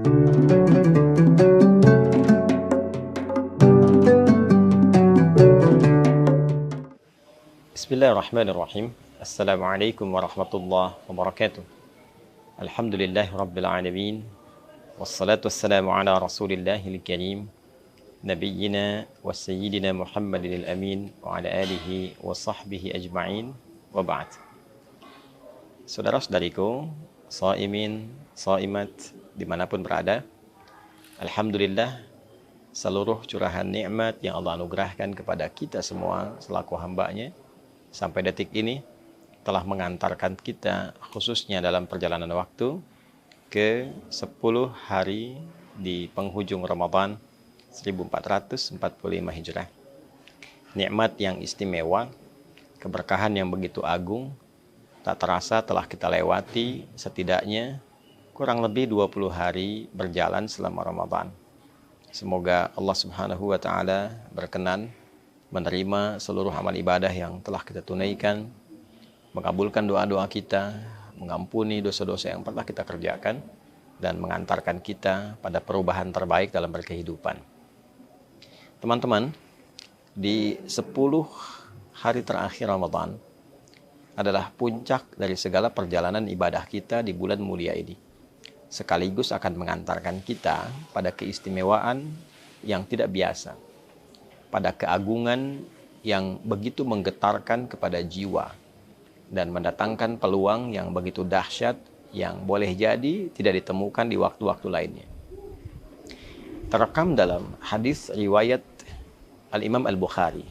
Bismillahirrahmanirrahim. Assalamualaikum warahmatullahi wabarakatuh. Alhamdulillahi rabbil alamin. Wassalatu wassalamu ala rasulillahil karim. Nabiyyina wa sayyidina Muhammadin al-amin wa ala alihi wa sahbihi ajma'in wa ba'd. Saudara-saudariku, shaimin, shaimat dimanapun berada, alhamdulillah seluruh curahan nikmat yang Allah anugerahkan kepada kita semua selaku hamba-Nya sampai detik ini telah mengantarkan kita khususnya dalam perjalanan waktu ke 10 hari di penghujung Ramadan 1445 Hijrah. Nikmat yang istimewa, keberkahan yang begitu agung, tak terasa telah kita lewati setidaknya kurang lebih 20 hari berjalan selama Ramadan. Semoga Allah Subhanahu wa Ta'ala berkenan menerima seluruh amal ibadah yang telah kita tunaikan, mengabulkan doa-doa kita, mengampuni dosa-dosa yang pernah kita kerjakan, dan mengantarkan kita pada perubahan terbaik dalam berkehidupan. Teman-teman, di 10 hari terakhir Ramadan adalah puncak dari segala perjalanan ibadah kita di bulan mulia ini. Sekaligus akan mengantarkan kita pada keistimewaan yang tidak biasa, pada keagungan yang begitu menggetarkan kepada jiwa, dan mendatangkan peluang yang begitu dahsyat yang boleh jadi tidak ditemukan di waktu-waktu lainnya. Terekam dalam hadis riwayat Al-Imam Al-Bukhari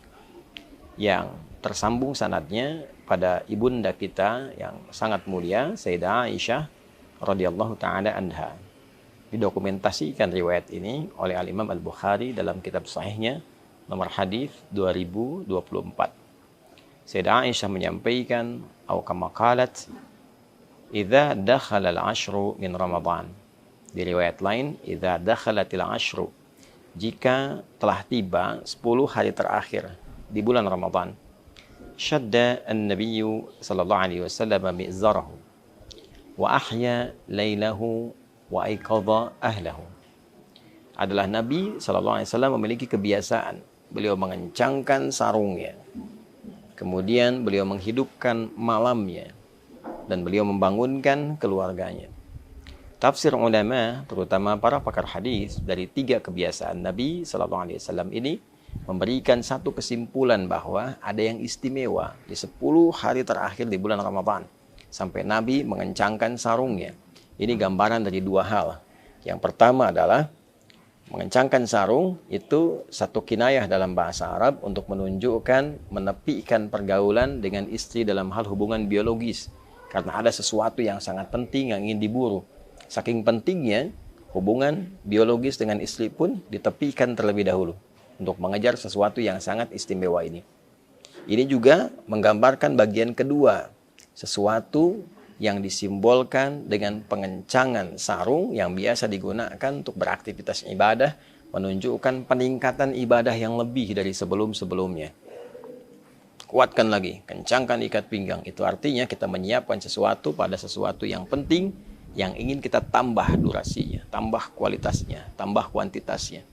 yang tersambung sanadnya pada ibunda kita yang sangat mulia, Sayyidah Aisyah radhiyallahu taala anha. Didokumentasikan riwayat ini oleh Al-Imam Al-Bukhari dalam kitab sahihnya nomor hadis 2024. Sayyidah Aisyah menyampaikan, atau kama qalat, idza dakhala al-ashru min Ramadan. Di riwayat lain, idza dakhalatil ashru, jika telah tiba 10 hari terakhir di bulan Ramadan, syadda an-nabiyyu sallallahu alaihi wasallam mi'zarahu wa ahya lailahu wa aiqadha ahlahu. Adalah Nabi sallallahu alaihi wasallam memiliki kebiasaan beliau mengencangkan sarungnya, kemudian beliau menghidupkan malamnya, dan beliau membangunkan keluarganya. Tafsir ulama, terutama para pakar hadis, dari 3 kebiasaan Nabi SAW ini memberikan satu kesimpulan bahwa ada yang istimewa di 10 hari terakhir di bulan Ramadan sampai Nabi mengencangkan sarungnya. Ini gambaran dari 2 hal. Yang pertama adalah mengencangkan sarung itu satu kinayah dalam bahasa Arab untuk menunjukkan menepikan pergaulan dengan istri dalam hal hubungan biologis, karena ada sesuatu yang sangat penting yang ingin diburu. Saking pentingnya, hubungan biologis dengan istri pun ditepikan terlebih dahulu untuk mengejar sesuatu yang sangat istimewa ini. Ini juga menggambarkan bagian kedua, sesuatu yang disimbolkan dengan pengencangan sarung yang biasa digunakan untuk beraktivitas ibadah, menunjukkan peningkatan ibadah yang lebih dari sebelum-sebelumnya. Kuatkan lagi, kencangkan ikat pinggang. Itu artinya kita menyiapkan sesuatu pada sesuatu yang penting, yang ingin kita tambah durasinya, tambah kualitasnya, tambah kuantitasnya.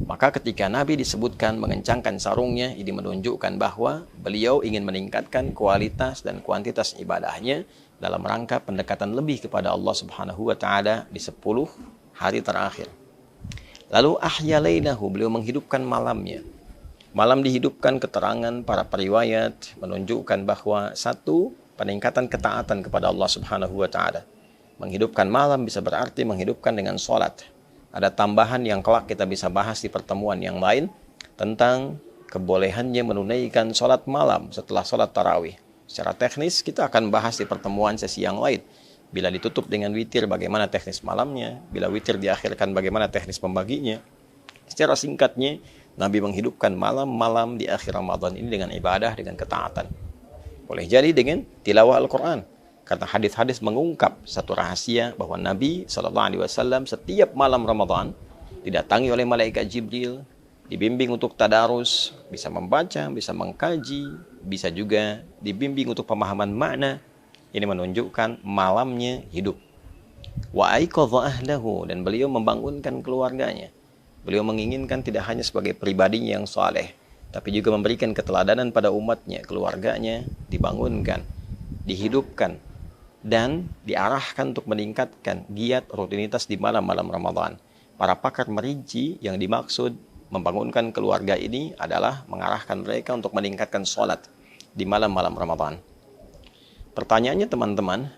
Maka ketika Nabi disebutkan mengencangkan sarungnya, ini menunjukkan bahwa beliau ingin meningkatkan kualitas dan kuantitas ibadahnya dalam rangka pendekatan lebih kepada Allah Subhanahu wa Ta'ala di 10 hari terakhir. Lalu ahya lailahu, beliau menghidupkan malamnya. Malam dihidupkan, keterangan para periwayat menunjukkan bahwa satu, peningkatan ketaatan kepada Allah Subhanahu wa Ta'ala. Menghidupkan malam bisa berarti menghidupkan dengan sholat. Ada tambahan yang kelak kita bisa bahas di pertemuan yang lain tentang kebolehannya menunaikan sholat malam setelah sholat tarawih. Secara teknis kita akan bahas di pertemuan sesi yang lain. Bila ditutup dengan witir, bagaimana teknis malamnya. Bila witir diakhirkan, bagaimana teknis pembaginya. Secara singkatnya, Nabi menghidupkan malam-malam di akhir Ramadan ini dengan ibadah, dengan ketaatan. Boleh jadi dengan tilawah Al-Quran. Karena hadis-hadis mengungkap satu rahasia bahwa Nabi SAW setiap malam Ramadan didatangi oleh malaikat Jibril, dibimbing untuk tadarus, bisa membaca, bisa mengkaji, bisa juga dibimbing untuk pemahaman makna. Ini menunjukkan malamnya hidup. Wa aiqadha ahlahu, dan beliau membangunkan keluarganya. Beliau menginginkan tidak hanya sebagai pribadinya yang saleh, tapi juga memberikan keteladanan pada umatnya, keluarganya dibangunkan, dihidupkan, dan diarahkan untuk meningkatkan giat rutinitas di malam-malam Ramadan. Para pakar merinci yang dimaksud membangunkan keluarga ini adalah mengarahkan mereka untuk meningkatkan sholat di malam-malam Ramadan. Pertanyaannya teman-teman,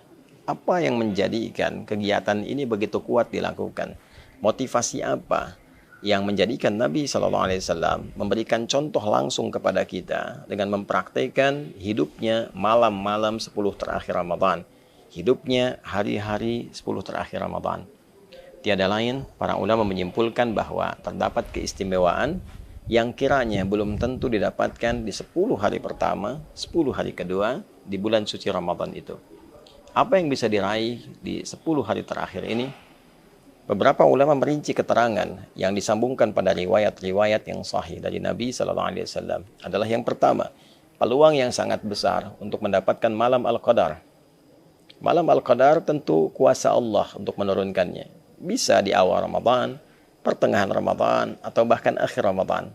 apa yang menjadikan kegiatan ini begitu kuat dilakukan? Motivasi apa yang menjadikan Nabi SAW memberikan contoh langsung kepada kita dengan mempraktikkan hidupnya malam-malam 10 terakhir Ramadan, hidupnya hari-hari 10 terakhir Ramadan? Tiada lain, para ulama menyimpulkan bahwa terdapat keistimewaan yang kiranya belum tentu didapatkan di 10 hari pertama, 10 hari kedua di bulan suci Ramadan itu. Apa yang bisa diraih di 10 hari terakhir ini? Beberapa ulama merinci keterangan yang disambungkan pada riwayat-riwayat yang sahih dari Nabi SAW adalah yang pertama, peluang yang sangat besar untuk mendapatkan malam Al-Qadar. Malam Al-Qadar tentu kuasa Allah untuk menurunkannya. Bisa di awal Ramadan, pertengahan Ramadan, atau bahkan akhir Ramadan.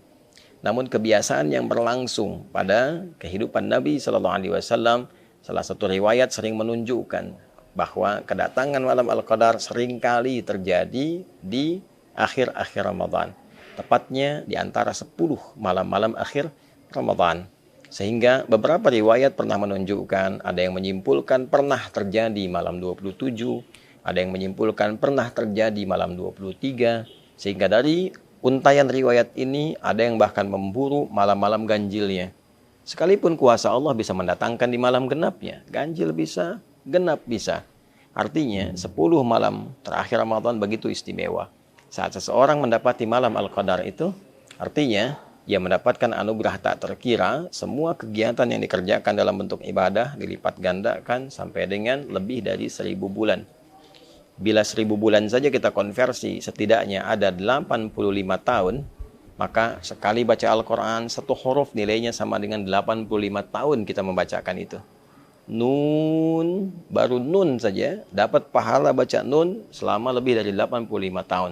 Namun kebiasaan yang berlangsung pada kehidupan Nabi SAW, salah satu riwayat sering menunjukkan bahwa kedatangan malam Al-Qadar seringkali terjadi di akhir-akhir Ramadan. Tepatnya di antara 10 malam-malam akhir Ramadan. Sehingga beberapa riwayat pernah menunjukkan, ada yang menyimpulkan pernah terjadi malam 27, ada yang menyimpulkan pernah terjadi malam 23, sehingga dari untaian riwayat ini ada yang bahkan memburu malam-malam ganjilnya. Sekalipun kuasa Allah bisa mendatangkan di malam genapnya, ganjil bisa, genap bisa. Artinya 10 malam terakhir Ramadan begitu istimewa. Saat seseorang mendapati malam Al-Qadar itu, artinya ia mendapatkan anugerah tak terkira, semua kegiatan yang dikerjakan dalam bentuk ibadah dilipat gandakan sampai dengan lebih dari 1000 bulan. Bila 1000 bulan saja kita konversi, setidaknya ada 85 tahun, maka sekali baca Al-Quran, satu huruf nilainya sama dengan 85 tahun kita membacakan itu. Nun, baru nun saja, dapat pahala baca nun selama lebih dari 85 tahun.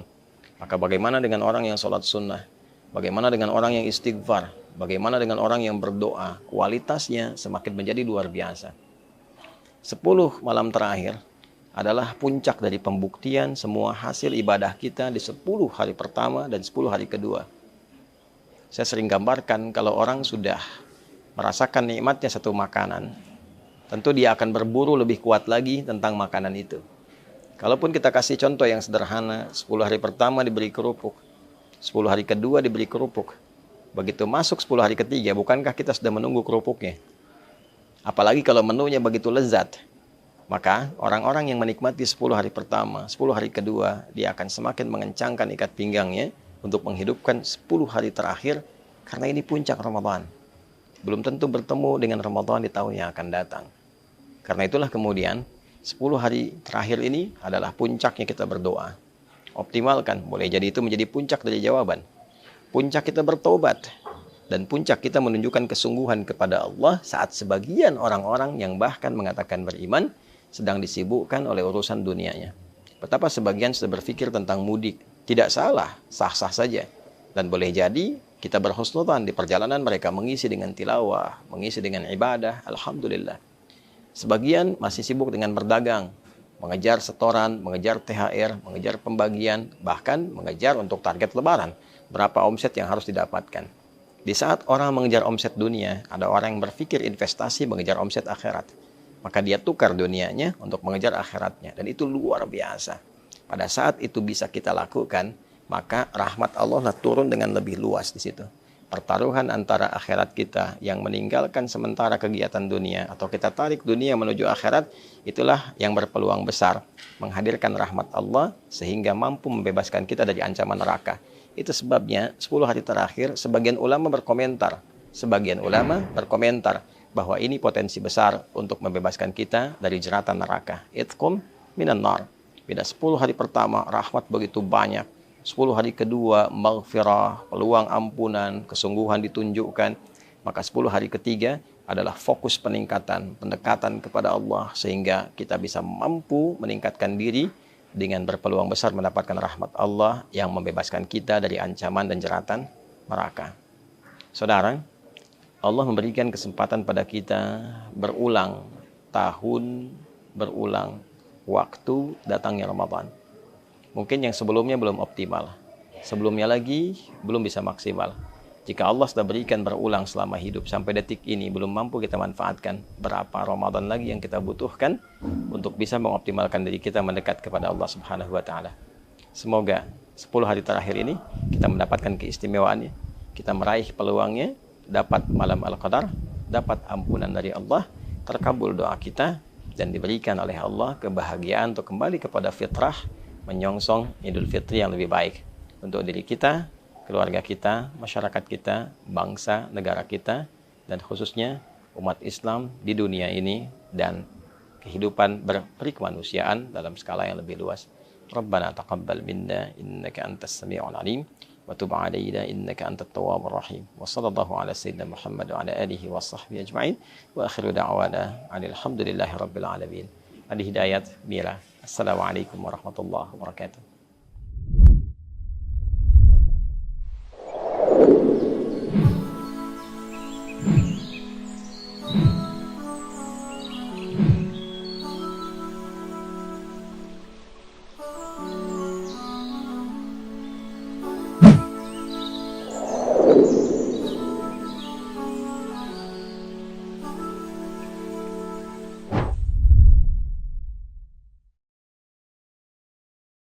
Maka bagaimana dengan orang yang sholat sunnah? Bagaimana dengan orang yang istighfar? Bagaimana dengan orang yang berdoa? Kualitasnya semakin menjadi luar biasa. 10 malam terakhir adalah puncak dari pembuktian semua hasil ibadah kita di 10 hari pertama dan 10 hari kedua. Saya sering gambarkan kalau orang sudah merasakan nikmatnya satu makanan, tentu dia akan berburu lebih kuat lagi tentang makanan itu. Kalaupun kita kasih contoh yang sederhana, 10 hari pertama diberi kerupuk, 10 hari kedua diberi kerupuk. Begitu masuk 10 hari ketiga, bukankah kita sudah menunggu kerupuknya? Apalagi kalau menunya begitu lezat. Maka orang-orang yang menikmati 10 hari pertama, 10 hari kedua, dia akan semakin mengencangkan ikat pinggangnya untuk menghidupkan 10 hari terakhir, karena ini puncak Ramadan. Belum tentu bertemu dengan Ramadan di tahun yang akan datang. Karena itulah kemudian 10 hari terakhir ini adalah puncaknya kita berdoa. Optimalkan, boleh jadi itu menjadi puncak dari jawaban. Puncak kita bertobat. Dan puncak kita menunjukkan kesungguhan kepada Allah saat sebagian orang-orang yang bahkan mengatakan beriman sedang disibukkan oleh urusan dunianya. Betapa sebagian sudah berpikir tentang mudik. Tidak salah, sah-sah saja. Dan boleh jadi kita berhusnudzan di perjalanan mereka mengisi dengan tilawah, mengisi dengan ibadah, alhamdulillah. Sebagian masih sibuk dengan berdagang, mengejar setoran, mengejar THR, mengejar pembagian, bahkan mengejar untuk target lebaran. Berapa omset yang harus didapatkan. Di saat orang mengejar omset dunia, ada orang yang berpikir investasi mengejar omset akhirat. Maka dia tukar dunianya untuk mengejar akhiratnya. Dan itu luar biasa. Pada saat itu bisa kita lakukan, maka rahmat Allah turun dengan lebih luas di situ. Pertaruhan antara akhirat kita yang meninggalkan sementara kegiatan dunia, atau kita tarik dunia menuju akhirat, itulah yang berpeluang besar menghadirkan rahmat Allah sehingga mampu membebaskan kita dari ancaman neraka. Itu sebabnya 10 hari terakhir sebagian ulama berkomentar bahwa ini potensi besar untuk membebaskan kita dari jeratan neraka. Itqum minan nar. Bila 10 hari pertama rahmat begitu banyak, 10 hari kedua maghfirah, peluang ampunan, kesungguhan ditunjukkan, maka 10 hari ketiga adalah fokus peningkatan, pendekatan kepada Allah sehingga kita bisa mampu meningkatkan diri dengan berpeluang besar mendapatkan rahmat Allah yang membebaskan kita dari ancaman dan jeratan neraka. Saudara, Allah memberikan kesempatan pada kita berulang tahun, berulang waktu datangnya Ramadan. Mungkin yang sebelumnya belum optimal, sebelumnya lagi belum bisa maksimal. Jika Allah sudah berikan berulang selama hidup sampai detik ini belum mampu kita manfaatkan, berapa Ramadan lagi yang kita butuhkan untuk bisa mengoptimalkan diri kita mendekat kepada Allah Subhanahu wa taala. Semoga 10 hari terakhir ini kita mendapatkan keistimewaannya, kita meraih peluangnya, dapat malam Al-Qadar, dapat ampunan dari Allah, terkabul doa kita, dan diberikan oleh Allah kebahagiaan untuk kembali kepada fitrah, menyongsong Idul Fitri yang lebih baik untuk diri kita, keluarga kita, masyarakat kita, bangsa, negara kita, dan khususnya umat Islam di dunia ini dan kehidupan berperikemanusiaan dalam skala yang lebih luas. Rabbana taqabbal minna innaka antas sami'ul alim wa tub 'alaina innaka antat tawwabur rahim. Wa sallallahu ala sayyidina Muhammad wa ala alihi wa sahbihi ajma'in. Wa akhiru da'wana alhamdulillahi rabbil alamin. Adi Hidayat Mira. Assalamualaikum warahmatullahi wabarakatuh.